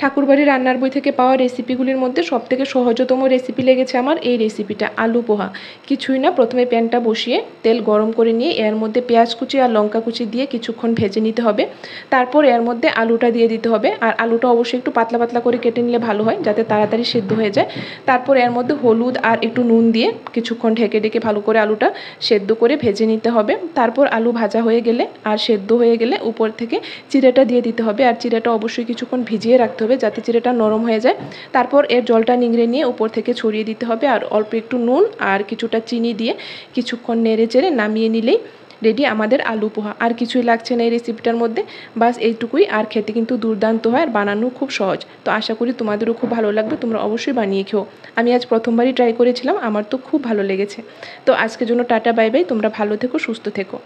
ঠাকুরবাড়ি রান্নার বই থেকে পাওয়া রেসিপিগুলির মধ্যে সবথেকে সহজতম রেসিপি লেগেছে আমার এই রেসিপিটা, আলু পোহা। কিছুই না, প্রথমে প্যানটা বসিয়ে তেল গরম করে নিয়ে এর মধ্যে পেঁয়াজ কুচি আর লঙ্কা কুচি দিয়ে কিছুক্ষণ ভেজে নিতে হবে। তারপর এর মধ্যে আলুটা দিয়ে দিতে হবে, আর আলুটা অবশ্যই একটু পাতলা পাতলা করে কেটে নিলে ভালো হয়, যাতে তাড়াতাড়ি সেদ্ধ হয়ে যায়। তারপর এর মধ্যে হলুদ আর একটু নুন দিয়ে কিছুক্ষণ ঢেকে ঢেকে ভালো করে আলুটা সেদ্ধ করে ভেজে নিতে হবে। তারপর আলু ভাজা হয়ে গেলে আর সেদ্ধ হয়ে গেলে উপর থেকে চিড়েটা দিয়ে দিতে হবে, আর চিড়েটা অবশ্যই কিছুক্ষণ ভিজিয়ে রাখতে হবে যাতে চিড়েটা নরম হয়ে যায়। তারপর এর জলটা নিংড়ে নিয়ে উপর থেকে ছড়িয়ে দিতে হবে, আর অল্প একটু নুন আর কিছুটা চিনি দিয়ে কিছুক্ষণ নেড়ে চেড়ে নামিয়ে নিলেই রেডি আমাদের আলু পোহা। আর কিছুই লাগছে না এই রেসিপিটার মধ্যে, বাস এইটুকুই। আর খেতে কিন্তু দুর্দান্ত হয় আর বানানো খুব সহজ। তো আশা করি তোমাদেরও খুব ভালো লাগবে, তোমরা অবশ্যই বানিয়ে খেও। আমি আজ প্রথমবারই ট্রাই করেছিলাম, আমার তো খুব ভালো লেগেছে। তো আজকের জন্য টাটা বাই বাই, তোমরা ভালো থেকো, সুস্থ থেকো।